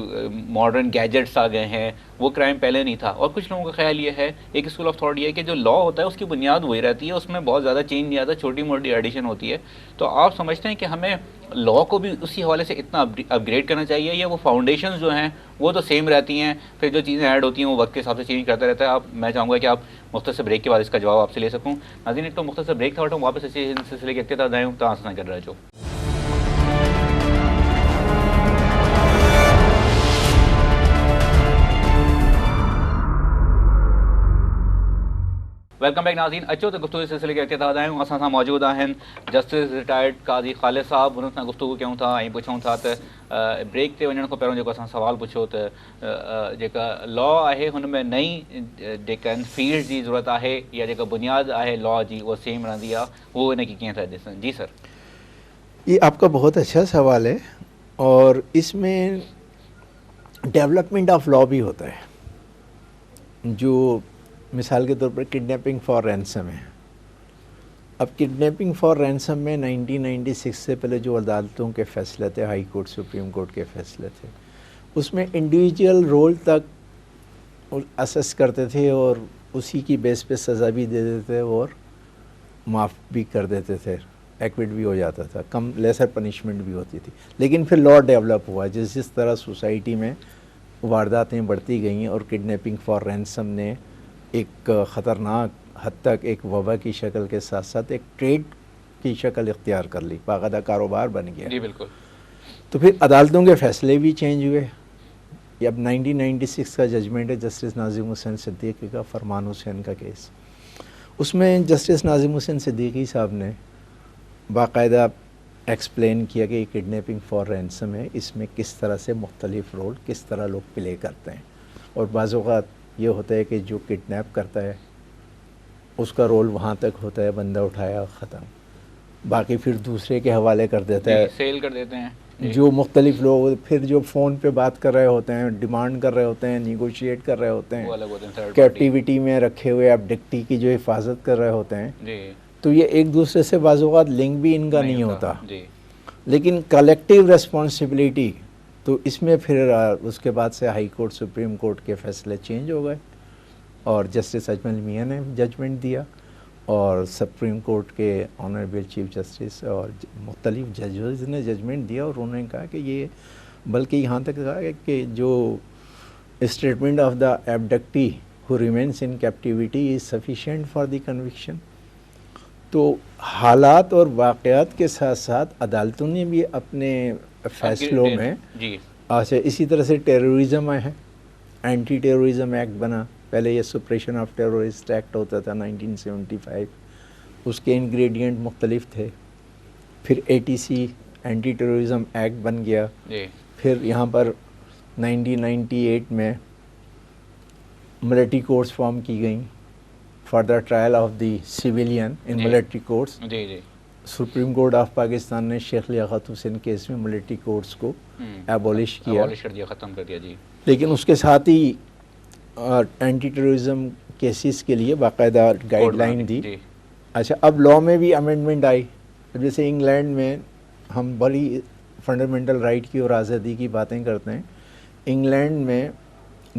मॉडर्न गैजेट्स आ गए हैं, वो क्राइम पहले नहीं था। और कुछ लोगों का ख्याल ये है, एक स्कूल ऑफ थॉट ये है कि जो लॉ होता है उसकी बुनियाद वही रहती है, उसमें बहुत ज़्यादा चेंज नहीं आता, छोटी मोटी एडिशन होती है। तो आप समझते हैं कि हमें लॉ को भी उसी हवाले से इतना अपग्रेड करना चाहिए, या वो फाउंडेशंस जो हैं वो तो सेम रहती हैं, फिर जो चीज़ें ऐड होती हैं वो वक्त के हिसाब से चेंज करता रहता है? आप, मैं चाहूँगा कि आप मुख्तसर ब्रेक के बाद इसका जवाब आपसे ले सकूँ। नाज़रीन, एक तो मुख्तसर ब्रेक था, और वापस इसी सिलसिले के इख्तिताम आए हूँ तो आसान कर रहा जो वेलकम बैक नाज़रीन। अचो तो गुफ्तगू सिलसिले के इख्तिताम आए हूँ, असां सां मौजूद आहिनि जस्टिस रिटायर्ड काज़ी ख़ालिद साहब। उन्हनि सां गुफ्तगू कयूं था ऐं पुछूं था त ब्रेक ते वञण खां पहिरियों जेको असां सवाल पुछियो त जेका लॉ आहे हुन में नई जेका आहिनि फील्ड जी ज़रूरत आहे, या जेका बुनियाद आहे लॉ जी उहा सेम रहंदी आहे, उहो इनखे कीअं था ॾिसनि? जी सर। ये आपका बहुत अच्छा सवाल है, और इसमें डेवलपमेंट ऑफ लॉ भी होता है। जो मिसाल के तौर पर किडनैपिंग फॉर रैंसम है, अब किडनैपिंग फॉर रैंसम में 1996 से पहले जो अदालतों के फैसले थे, हाई कोर्ट सुप्रीम कोर्ट के फैसले थे, उसमें इंडिविजुअल रोल तक असेस करते थे और उसी की बेस पे सज़ा भी दे देते थे और माफ़ भी कर देते थे, एक्विट भी हो जाता था, कम लेसर पनिशमेंट भी होती थी। लेकिन फिर लॉ डेवलप हुआ, जिस तरह सोसाइटी में वारदातें बढ़ती गईं और किडनैपिंग फॉर रैंसम ने एक ख़तरनाक हद तक एक वबा की शक्ल के साथ साथ एक ट्रेड की शक्ल इख्तियार कर ली, बाकायदा कारोबार बन गया। जी बिल्कुल। तो फिर अदालतों के फ़ैसले भी चेंज हुए। ये अब 1996 का जजमेंट है जस्टिस नाज़िम हुसैन सिद्दीकी का, फरमान हुसैन का केस। उसमें जस्टिस नाज़िम हुसैन सिद्दीकी साहब ने बाकायदा एक्सप्लेन किया कि किडनैपिंग फॉर रैंसम है, इसमें किस तरह से मुख्तलिफ़ रोल किस तरह लोग प्ले करते हैं, और बाज़ औक़ात ये होता है कि जो किडनैप करता है उसका रोल वहाँ तक होता है, बंदा उठाया ख़त्म, बाकी फिर दूसरे के हवाले कर देता है, सेल कर देते हैं। जो मुख्तलिफ लोग फिर जो फ़ोन पे बात कर रहे होते हैं, डिमांड कर रहे होते हैं, निगोशिएट कर रहे होते हैं, अलग होते हैं, कैप्टिविटी में रखे हुए एब्डक्टी की जो हिफाजत कर रहे होते हैं जी। तो ये एक दूसरे से बाज़-औक़ात लिंक भी इनका नहीं होता जी। लेकिन कलेक्टिव रिस्पॉन्सिबिलिटी, तो इसमें फिर उसके बाद से हाई कोर्ट सुप्रीम कोर्ट के फैसले चेंज हो गए और जस्टिस अजमल मियां ने जजमेंट दिया, और सुप्रीम कोर्ट के ऑनरेबल चीफ जस्टिस और मुख्तलिफ जजेस ने जजमेंट दिया, और उन्होंने कहा कि ये, बल्कि यहाँ तक कहा कि जो statement of the abductee who remains in captivity is sufficient for the conviction. तो हालात और वाक़यात के साथ साथ अदालतों ने भी अपने फैसलों में जी। अच्छा, इसी तरह से टेररिज्म है, एंटी टेररिज्म एक्ट बना, पहले ये सुप्रेशन ऑफ टेररिस्ट एक्ट होता था 1975, उसके इंग्रेडिएंट मुख्तलिफ थे, फिर ATC एंटी टेररिज्म एक्ट बन गया जी। फिर यहाँ पर 1998 में मिलिट्री कोर्ट्स फॉर्म की गई for the trial of the civilian in military courts. जी जी। सुप्रीम कोर्ट ऑफ पाकिस्तान ने शेख लियाकत हुसैन केस में मिलिट्री कोर्ट्स को एबॉलिश किया, ख़त्म कर दिया जी। लेकिन उसके साथ ही एंटी टेररिज्म केसेस के लिए बाकायदा गाइडलाइन दी। अच्छा, अब लॉ में भी अमेंडमेंट आई, जैसे इंग्लैंड में हम बड़ी फंडामेंटल राइट की और आज़ादी की बातें करते हैं, इंग्लैंड में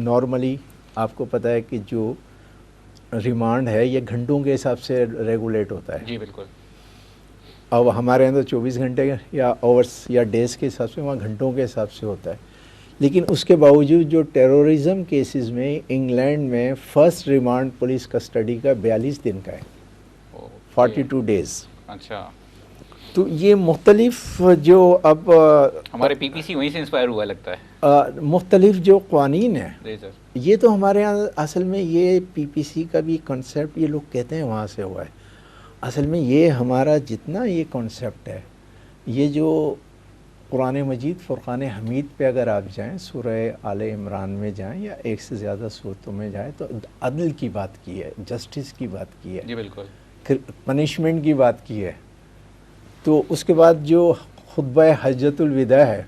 नॉर्मली आपको पता है कि जो रिमांड है ये घंटों के हिसाब से रेगुलेट होता है। जी बिल्कुल। अब हमारे यहाँ तो 24 घंटे या आवर्स या डेज़ के हिसाब से, वहाँ घंटों के हिसाब से होता है। लेकिन उसके बावजूद जो टेररिज्म केसेस में इंग्लैंड में फ़र्स्ट रिमांड पुलिस कस्टडी का 42 दिन का है, 42 डेज़। अच्छा। तो ये मुख्तलिफ जो अब हमारे पीपीसी वहीं से इंस्पायर हुआ लगता है। मुख्तलिफ जो क़वानीन है, जी सर। ये तो हमारे यहाँ असल में ये पीपीसी का भी कॉन्सेप्ट ये लोग कहते हैं वहाँ से हुआ है। असल में ये हमारा जितना ये कॉन्सेप्ट है, ये जो कुरान मजीद फ़ुरक़ान हमीद पे अगर आप जाएं, सूरह आले इमरान में जाएं या एक से ज़्यादा सूरतों में जाएं, तो अदल की बात की है, जस्टिस की बात की है, जी बिल्कुल, फिर पनिशमेंट की बात की है। तो उसके बाद जो खुतबा हज्जतुल विदा है,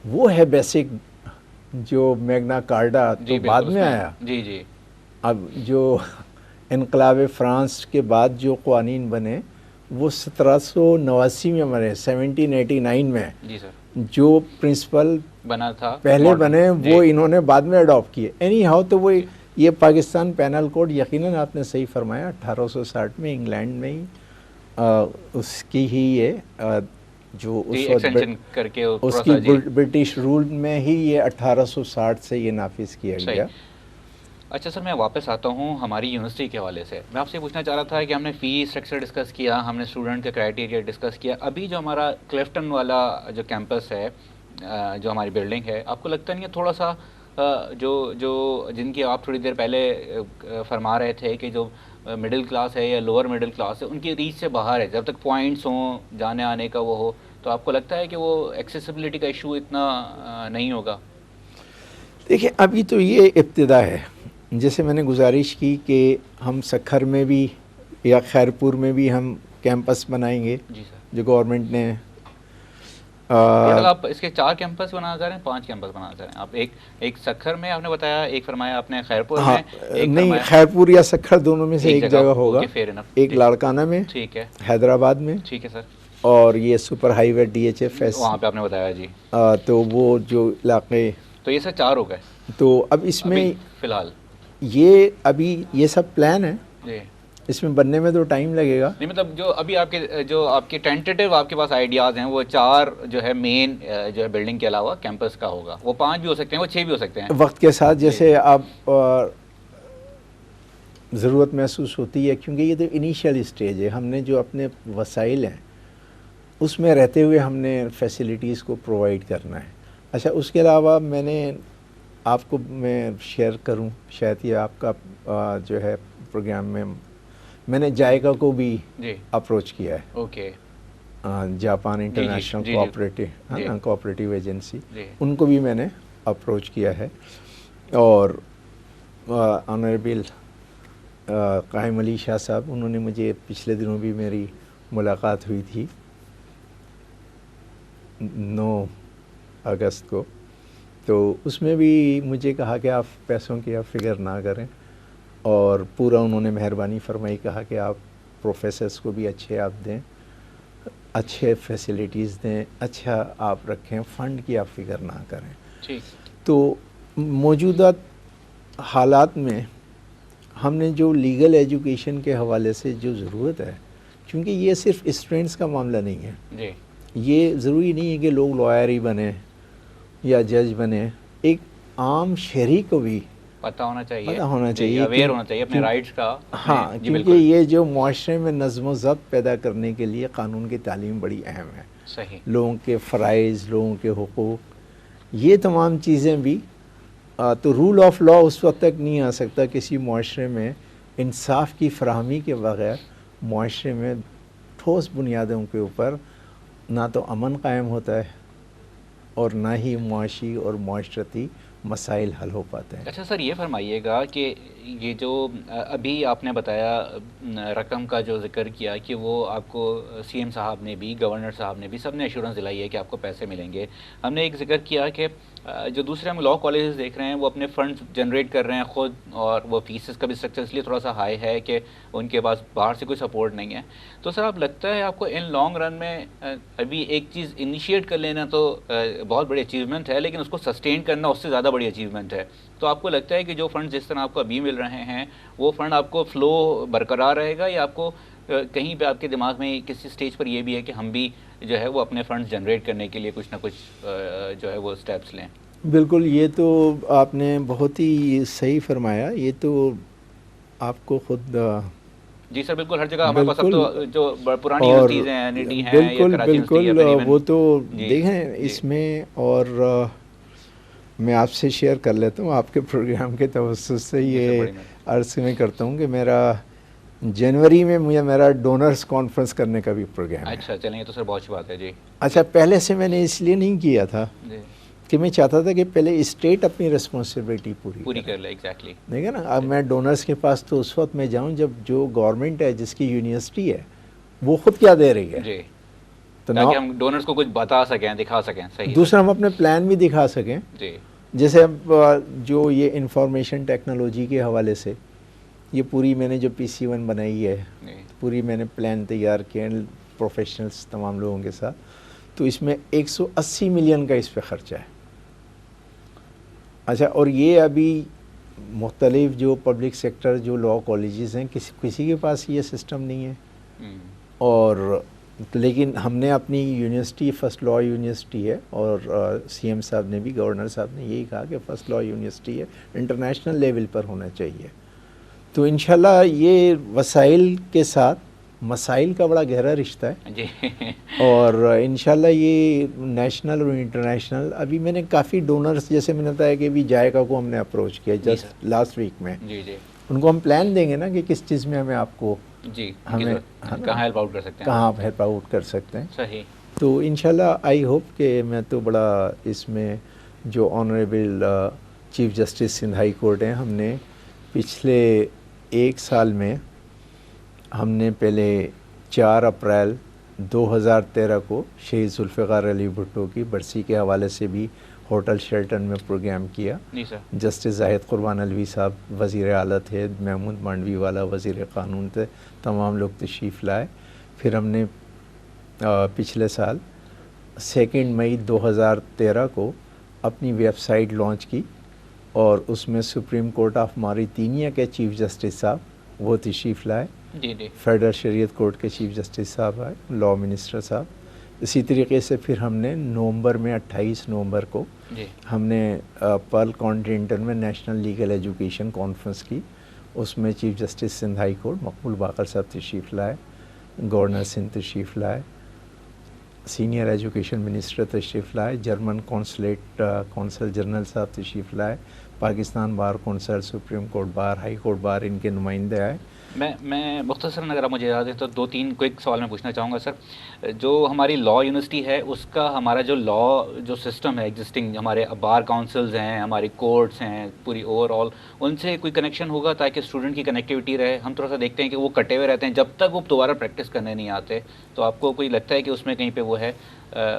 वो है बेसिक जो मैग्ना कार्टा तो बाद में आया। जी जी। अब जो इनकलाब फ़्रांस के बाद जो क़वानीन बने वो 1789 में बने, 1789 में। जी सर। जो प्रिंसिपल बना था पहले बने वो इन्होंने बाद में अडॉप्ट किए। एनी हाउ तो वो ये पाकिस्तान पैनल कोड यकीनन आपने सही फरमाया 1860 में इंग्लैंड में ही उसकी ही ये जो उस वक्त करके उसकी ब्रिटिश रूल में ही ये 1860 से ये नाफिज किया गया। अच्छा सर, मैं वापस आता हूँ हमारी यूनिवर्सिटी के हवाले से। मैं आपसे पूछना चाह रहा था कि हमने फ़ी स्ट्रक्चर डिस्कस किया, हमने स्टूडेंट का क्राइटेरिया डिस्कस किया। अभी जो हमारा क्लिफ्टन वाला जो कैंपस है, जो हमारी बिल्डिंग है, आपको लगता नहीं है थोड़ा सा जो जिनकी आप थोड़ी देर पहले फरमा रहे थे कि जो मिडिल क्लास है या लोअर मिडिल क्लास है, उनकी रीच से बाहर है, जब तक पॉइंट्स हों जाने आने का वो हो, तो आपको लगता है कि वो एक्सेसिबिलिटी का इशू इतना नहीं होगा? देखिए, अभी तो ये इब्तिदा है। जैसे मैंने गुजारिश की कि हम सखर में भी या खैरपुर में भी हम कैंपस बनाएंगे। जी सर। जो गवर्नमेंट ने टोटल आप इसके 4 कैंपस बनाना चाह रहे हैं, 5 कैंपस बनाना चाह रहे हैं आप? एक सखर में आपने बताया, एक फरमाया आपने खैरपुर में, एक नहीं, खैरपुर या सखर दोनों में से एक जगह होगा। एक लाड़काना में, ठीक है, हैदराबाद में, ठीक है सर, और ये सुपर हाईवे DHFS वहाँ पे आपने बताया जी। तो वो जो इलाके, तो ये सर 4 हो गए। तो अब इसमें फ़िलहाल ये अभी ये सब प्लान है जी, इसमें बनने में तो टाइम लगेगा। नहीं मतलब जो अभी आपके टेंटेटिव आपके पास आइडियाज़ हैं, वो 4 जो है मेन जो है बिल्डिंग के अलावा कैंपस का होगा। वो 5 भी हो सकते हैं, वो 6 भी हो सकते हैं वक्त के साथ, जैसे आप ज़रूरत महसूस होती है, क्योंकि ये तो इनिशियल स्टेज है। हमने जो अपने वसाइल हैं उसमें रहते हुए हमने फैसिलिटीज़ को प्रोवाइड करना है। अच्छा, उसके अलावा मैंने आपको मैं शेयर करूं, शायद ये आपका जो है प्रोग्राम में, मैंने जायका को भी अप्रोच किया है। Okay. Japan international cooperative agency, उनको भी मैंने अप्रोच किया है। और ऑनरेबल कायम अली शाह साहब, उन्होंने मुझे पिछले दिनों भी मेरी मुलाकात हुई थी 9 अगस्त को, तो उसमें भी मुझे कहा कि आप पैसों की आप फिक्र ना करें, और पूरा उन्होंने मेहरबानी फरमाई, कहा कि आप प्रोफेसर्स को भी अच्छे आप दें, अच्छे फैसिलिटीज़ दें, अच्छा आप रखें, फ़ंड की आप फिक्र ना करें। ठीक। तो मौजूदा हालात में हमने जो लीगल एजुकेशन के हवाले से जो ज़रूरत है, क्योंकि ये सिर्फ स्टूडेंट्स का मामला नहीं है जी, ये ज़रूरी नहीं है कि लोग लॉयर ही बने या जज बने, एक आम शहरी को भी पता होना चाहिए, अवेयर होना चाहिए अपने राइट्स का। हाँ, क्योंकि ये जो मुआशरे में नज़्म व ज़ब्त पैदा करने के लिए कानून की तालीम बड़ी अहम है। सही। लोगों के फ़राइज़, लोगों के हुकूक, ये तमाम चीज़ें भी, तो रूल ऑफ लॉ उस वक्त तक नहीं आ सकता किसी मुआशरे में इंसाफ की फराहमी के बग़ैर, मुआशरे में ठोस बुनियादों के ऊपर ना तो अमन कायम होता है और ना ही मुआशी और मुआशरती मसाइल हल हो पाते हैं। अच्छा सर, ये फरमाइएगा कि ये जो अभी आपने बताया रकम का जो जिक्र किया कि वो आपको CM साहब ने भी, गवर्नर साहब ने भी, सब ने एश्योरेंस दिलाई है कि आपको पैसे मिलेंगे। हमने एक जिक्र किया कि जो दूसरे हम लॉ कॉलेजेस देख रहे हैं वो अपने फंड्स जनरेट कर रहे हैं ख़ुद, और वो फीसेस का भी स्ट्रक्चर इसलिए थोड़ा सा हाई है कि उनके पास बाहर से कोई सपोर्ट नहीं है। तो सर, आप लगता है आपको इन लॉन्ग रन में अभी एक चीज़ इनिशिएट कर लेना तो बहुत बड़ी अचीवमेंट है, लेकिन उसको सस्टेन करना उससे ज़्यादा बड़ी अचीवमेंट है। तो आपको लगता है कि जो फ़ंड जिस तरह आपको अभी मिल रहे हैं वो फ़ंड आपको फ़्लो बरकरार रहेगा, या आपको कहीं पे आपके दिमाग में किसी स्टेज पर ये भी है कि हम भी जो है वो अपने फंड्स जनरेट करने के लिए कुछ ना कुछ जो है वो स्टेप्स लें? बिल्कुल, ये तो आपने बहुत ही सही फरमाया। ये तो आपको ख़ुद जी सर, बिल्कुल हर जगह हमारे पास अब बिल्कुल। तो जो पुरानी और यूनिवर्सिटीज़ हैं, एनईडी हैं या बिल्कुल कराची यूनिवर्सिटी या बिल्कुल फिर इवन वो तो जी, देखें जी, इसमें। और मैं आपसे शेयर कर लेता हूँ आपके प्रोग्राम के तवज्जुह से जी सर, ये बड़ी मेहरबानी। अर्ज़ मैं करता हूँ कि मेरा जनवरी में मुझे मेरा डोनर्स कॉन्फ्रेंस करने का भी प्रोग्राम है। अच्छा, चलें ये तो सर बहुत अच्छी बात है। जी, अच्छा, जी, पहले से मैंने इसलिए नहीं किया था जी, कि मैं चाहता था कि पहले स्टेट अपनी रिस्पॉन्सिबिलिटी पूरी पूरी करे। कर ले एग्ज़ैक्टली। ठीक है ना। अब जी, मैं डोनर्स के पास तो उस वक्त मैं जाऊं जब जो गवर्नमेंट है, जिसकी यूनिवर्सिटी है, वो खुद क्या दे रही है। जी, तो ताकि ना, हम डोनर्स को कुछ बता सकें, दिखा सकें। सही सर। दूसरा हम अपने प्लान भी दिखा सकें। जी, जैसे अब जो ये इंफॉर्मेशन टेक्नोलॉजी के हवाले से ये पूरी मैंने जो PC1 बनाई है, जी, पूरी मैंने प्लान तैयार किए हैं प्रोफेशनल्स तमाम लोगों के साथ। तो इसमें 180 मिलियन का इस पर ख़र्चा है। अच्छा, और ये अभी मुख्तलिफ जो पब्लिक सेक्टर जो लॉ कॉलेजेस हैं, किसी के पास ये सिस्टम नहीं है। हुँ, और लेकिन हमने अपनी यूनिवर्सिटी फ़र्स्ट लॉ यूनिवर्सिटी है, और CM साहब ने भी, गवर्नर साहब ने यही कहा कि फ़र्स्ट लॉ यूनिवर्सिटी है, इंटरनेशनल लेवल पर होना चाहिए। तो इंशाल्लाह ये वसाइल के साथ मसाइल का बड़ा गहरा रिश्ता है। जी, और इंशाल्लाह ये नेशनल और इंटरनेशनल, अभी मैंने काफ़ी डोनर्स, जैसे मैंने बताया कि अभी जायका को हमने अप्रोच किया जी सर। जस्ट लास्ट वीक में। जी, जी, उनको हम प्लान देंगे ना कि किस चीज़ में हमें आपको जी, हमें किस है ना, कहाँ हेल्प आउट कर सकते हैं? कहाँ आप हेल्प आउट कर सकते हैं। सही। तो इंशाल्लाह आई होप कि मैं तो बड़ा इसमें जो honourable chief justice Sindh high court हैं, हमने पिछले 1 साल में हमने पहले 4 अप्रैल 2013 को शहीद जुल्फ़िकार अली भुट्टो की बरसी के हवाले से भी होटल शेल्टन में प्रोग्राम किया। जी सर। जस्टिस जाहिद कुर्बान अलवी साहब वज़ीर आला थे, महमूद मांडवी वाला वज़ीर क़ानून थे, तमाम लोग तशरीफ़ लाए। फिर हमने पिछले साल 2 मई 2013 को अपनी वेबसाइट लॉन्च की, और उसमें सुप्रीम कोर्ट ऑफ मॉरितानिया के चीफ जस्टिस साहब वो तशरीफ़ लाए, जी, जी, फेडरल शरीयत कोर्ट के चीफ जस्टिस साहब आए, लॉ मिनिस्टर साहब। इसी तरीके से फिर हमने नवंबर में 28 नवंबर को जी, हमने पर्ल कॉन्टिनेंटल में नेशनल लीगल एजुकेशन कॉन्फ्रेंस की। उसमें chief justice Sindh high court Maqbool Baqar साहब तशरीफ़ लाए, गवर्नर सिंध तशरीफ़ लाए, सीनियर एजुकेशन मिनिस्टर तशरीफ़ लाए, जर्मन कौंसल जनरल साहब तशरीफ़ लाए, Pakistan bar council, supreme court bar, high court bar, इनके नुमाइंदे आए। मैं मुख्तसरन अगर आप मुझे याद है तो 2-3 क्विक सवाल मैं पूछना चाहूँगा सर। जो हमारी लॉ यूनिवर्सिटी है उसका हमारा जो लॉ जो सिस्टम है एग्जिस्टिंग, हमारे बार काउंसिल्स हैं, हमारी कोर्ट्स हैं, पूरी ओवरऑल उनसे कोई कनेक्शन होगा ताकि स्टूडेंट की कनेक्टिविटी रहे? हम थोड़ा सा देखते हैं कि वो कटे हुए रहते हैं जब तक वो दोबारा प्रैक्टिस करने नहीं आते। तो आपको कोई लगता है कि उसमें कहीं पे वो है?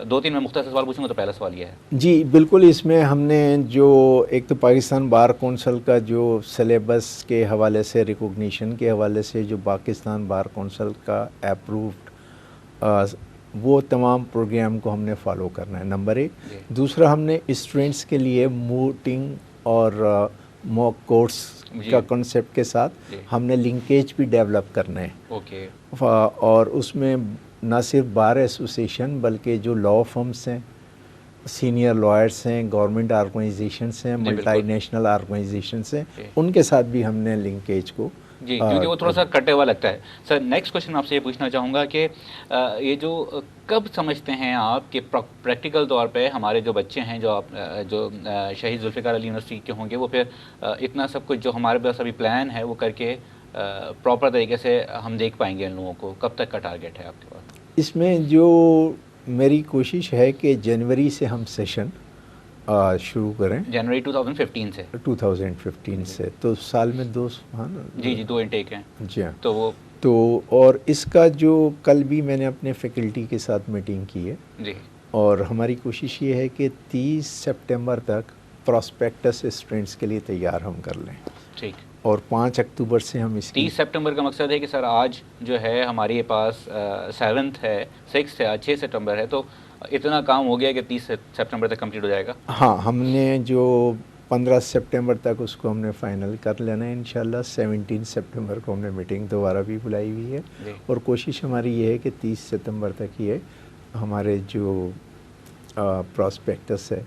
2-3 मैं मुख्तसर सवाल पूछूँगा तो पहला सवाल ये है। जी बिल्कुल, इसमें हमने जो एक तो पाकिस्तान बार कौंसल का जो सिलेबस के हवाले से, रिकॉग्निशन के हवाले से जो पाकिस्तान बार कौंसल का अप्रूव्ड, वो तमाम प्रोग्राम को हमने फॉलो करना है, नंबर 1। जी, दूसरा, हमने स्टूडेंट्स के लिए मूटिंग और मॉक कोर्स जी, का कॉन्सेप्ट के साथ जी, हमने लिंकेज भी डेवलप करना है। ओके, और उसमें ना सिर्फ बार एसोसिएशन बल्कि जो लॉ फर्म्स हैं, सीनियर लॉयर्स हैं, गवर्नमेंट ऑर्गेनाइजेशंस हैं, जी, बिल्कुल, मल्टीनेशनल ऑर्गेनाइजेशंस हैं, जी। उनके साथ भी हमने लिंकेज को जी, क्योंकि वो थोड़ा-सा कटे हुआ लगता है। सर नेक्स्ट क्वेश्चन आपसे ये पूछना चाहूँगा कि ये जो कब समझते हैं आप कि प्रैक्टिकल तौर पे हमारे जो बच्चे हैं जो शहीद जुल्फ़िकार अली यूनिवर्सिटी के होंगे वो फिर इतना सब कुछ जो हमारे पास अभी प्लान है वो करके प्रॉपर तरीके से हम देख पाएँगे इन लोगों को? कब तक का टारगेट है आपके पास? इसमें जो मेरी कोशिश है कि जनवरी से हम सेशन शुरू करें, जनवरी 2015 से? 2015 से। तो साल में 2, हाँ ना। जी, जी, 2 इनटेक हैं। जी हाँ। तो वो तो और इसका जो कल भी मैंने अपने फैकल्टी के साथ मीटिंग की है, जी, और हमारी कोशिश ये है कि 30 सितंबर तक प्रॉस्पेक्टस स्टूडेंट्स के लिए तैयार हम कर लें, ठीक। और 5 अक्टूबर से हम इसकी 30 सितंबर का मकसद है कि सर आज जो है हमारे पास 7th है, 6th है, आज 6 सितंबर है, तो इतना काम हो गया कि 30 सितंबर तक कंप्लीट हो जाएगा? हाँ, हमने जो 15 सितंबर तक उसको हमने फ़ाइनल कर लेना है इंशाल्लाह। 17 सितंबर को हमने मीटिंग दोबारा भी बुलाई हुई है, जी, और कोशिश हमारी ये है कि 30 सितंबर तक ये हमारे जो प्रॉस्पेक्टस है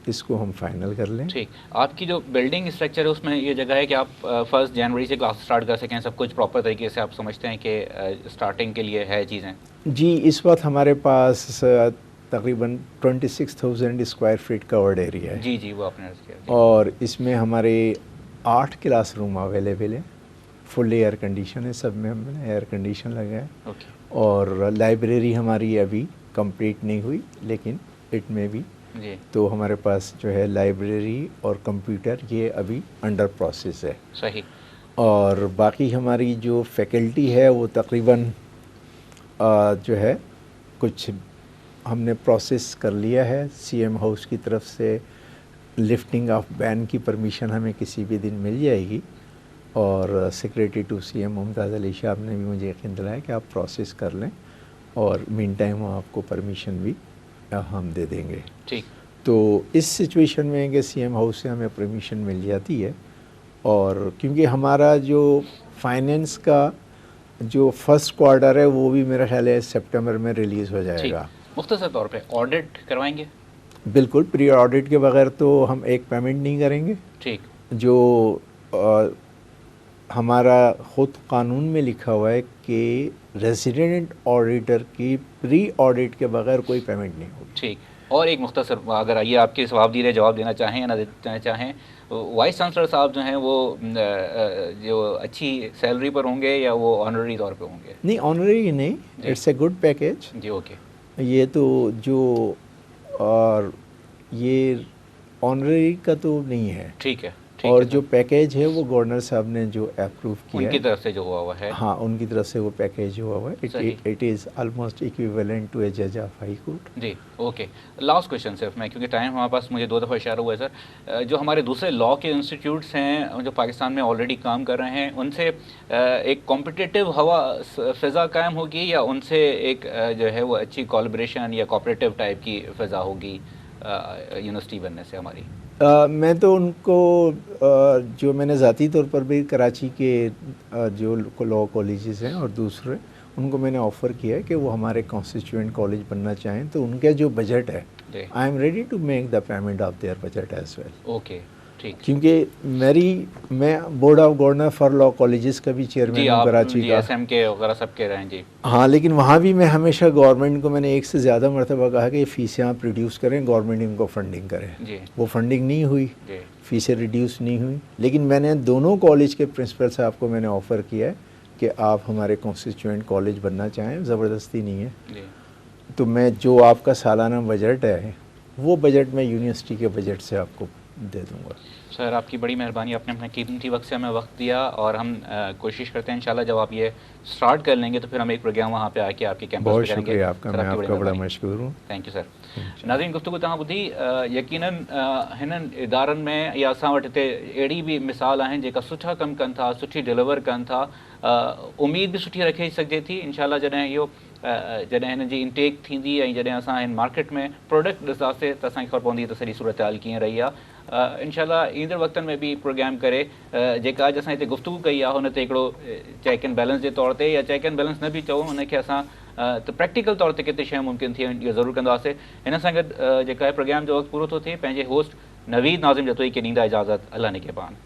इसको हम फाइनल कर लें। ठीक, आपकी जो बिल्डिंग स्ट्रक्चर है उसमें ये जगह है कि आप 1 जनवरी से क्लास स्टार्ट कर सकें, सब कुछ प्रॉपर तरीके से आप समझते हैं कि स्टार्टिंग के लिए है चीज़ें? जी, इस वक्त हमारे पास तकरीबन 26,000 स्क्वायर फीट कवर्ड एरिया है। जी जी, वो आपने अर्ज़ किया जी। और इसमें हमारे 8 क्लासरूम अवेलेबल है, फुल एयर कंडीशन है, सब में हमने एयर कंडीशन लगा है। ओके और लाइब्रेरी हमारी अभी कंप्लीट नहीं हुई, लेकिन इट में भी जी, तो हमारे पास जो है लाइब्रेरी और कंप्यूटर ये अभी अंडर प्रोसेस है। सही। और बाकी हमारी जो फैकल्टी है वो तकरीबन जो है कुछ हमने प्रोसेस कर लिया है। सीएम हाउस की तरफ से लिफ्टिंग ऑफ बैन की परमिशन हमें किसी भी दिन मिल जाएगी। और secretary to CM Mumtaz Ali साहब ने भी मुझे यकीन दिलाया कि आप प्रोसेस कर लें और मीन टाइम आपको परमिशन भी हम दे देंगे। ठीक। तो इस सिचुएशन में कि सीएम हाउस से हमें परमिशन मिल जाती है, और क्योंकि हमारा जो फाइनेंस का जो फर्स्ट क्वार्टर है वो भी मेरा ख्याल है सितंबर में रिलीज़ हो ठीक, जाएगा। मुख्तसर तौर पे ऑडिट करवाएंगे? बिल्कुल, प्री ऑडिट के बगैर तो हम एक पेमेंट नहीं करेंगे। ठीक। जो हमारा ख़ुद कानून में लिखा हुआ है कि रेजिडेंट ऑडिटर की प्री ऑडिट के बगैर कोई पेमेंट नहीं होगी। ठीक, और एक मुख्तसर अगर ये आपके जवाबदीद जवाब देना चाहें या ना देना चाहें, वाइस चांसलर साहब जो हैं वो जो अच्छी सैलरी पर होंगे या वो ऑनररी तौर पे होंगे? नहीं, ऑनररी नहीं, इट्स ए गुड पैकेज। जी ओके। ये तो जो और ये ऑनररी का तो नहीं है। ठीक है, ठीक और है जो सर। पैकेज है वो गवर्नर साहब ने जो अप्रूव किया उनकी है, तरफ से जो हुआ हुआ है। हाँ उनकी तरफ से वो पैकेज हुआ हुआ है। सही। It is almost equivalent to a जज ऑफ हाई कोर्ट। जी ओके। लास्ट क्वेश्चन सिर्फ मैं, क्योंकि टाइम हमारे पास मुझे 2 दफ़ा इशारा हुआ है सर, जो हमारे दूसरे लॉ के इंस्टीट्यूट्स हैं जो पाकिस्तान में ऑलरेडी काम कर रहे हैं, उनसे एक कॉम्पिटिटिव हवा फ़िज़ा कायम होगी या उनसे एक जो है वो अच्छी कोलैबोरेशन या कोऑपरेटिव टाइप की फ़िज़ा होगी यूनिवर्सिटी बनने से हमारी? मैं तो उनको जो मैंने ज़ाती तौर पर भी कराची के जो लॉ कॉलेजेस हैं और दूसरे, उनको मैंने ऑफ़र किया है कि वो हमारे कॉन्स्टिट्यूएंट कॉलेज बनना चाहें तो उनका जो बजट है, I am ready to make the payment of their budget as well. Okay ठीक। क्योंकि मैं board of governor for law colleges का भी चेयरमैन हूँ कराची का। एसएम के वगैरह सब के रहे जी। हाँ, लेकिन वहाँ भी मैं हमेशा गवर्नमेंट को मैंने एक से ज़्यादा मरतबा कहा कि फ़ीसें आप रिड्यूस करें, गवर्नमेंट इनको फंडिंग करे। जी। वो फंडिंग नहीं हुई, जी। फ़ीसें रिड्यूस नहीं हुई। लेकिन मैंने दोनों कॉलेज के प्रिंसिपल साहब को मैंने ऑफ़र किया है कि आप हमारे कॉन्स्टिट्यूएंट कॉलेज बनना चाहें, ज़बरदस्ती नहीं है। जी। तो मैं जो आपका सालाना बजट है वो बजट मैं यूनिवर्सिटी के बजट से आपको दे दूँगा। सर आपकी बड़ी मेहरबानी, आपने अपने कीमती वक्त से हमें वक्त दिया, और हम कोशिश करते हैं इंशाल्लाह जब आप ये स्टार्ट कर लेंगे तो फिर हम एक प्रोग्राम वहाँ पे आके आपके कैंपस बहुत पे करेंगे। शुक्रिया आपका, मैं आपका बड़ा मशकूर हूँ। Thank you sir. नाज़रीन, गुफ्तगू तव्हां ॿुधी, यकीनन हिननि इदारनि में या असां वटि हिते अहिड़ी बि मिसाल आहिनि जेका सुठा कमु कनि था, सुठी डिलीवर कनि था। उमेद बि सुठी रखे सघिजे थी। इंशाल्लाह जॾहिं इहो जॾहिं हिन जी इनटेक थींदी ऐं जॾहिं असां हिन मार्केट में प्रोडक्ट ॾिसंदासीं त असांखे ख़बर पवंदी त सॼी सूरत हाल कीअं रही आहे। इंशाल्लाह ईंदड़ वक़्तनि में बि प्रोग्राम करे जेका अॼु असां हिते गुफ्तगू कई आहे हुन ते हिकिड़ो चेक एंड बैलेंस जे तौर ते, या चेक एंड बैलेंस न बि चऊं, हुनखे असां त प्रैक्टिकल तौर ते केतिरी शयूं मुमकिन थी इहो ज़रूरु कंदासीं। हिन सां गॾु जेका आहे प्रोग्राम जो वक़्तु पूरो थो थिए, पंहिंजे होस्ट नवीद नाज़िम जतोई खे ॾींदा इजाज़त। अल्लाह निगहबान।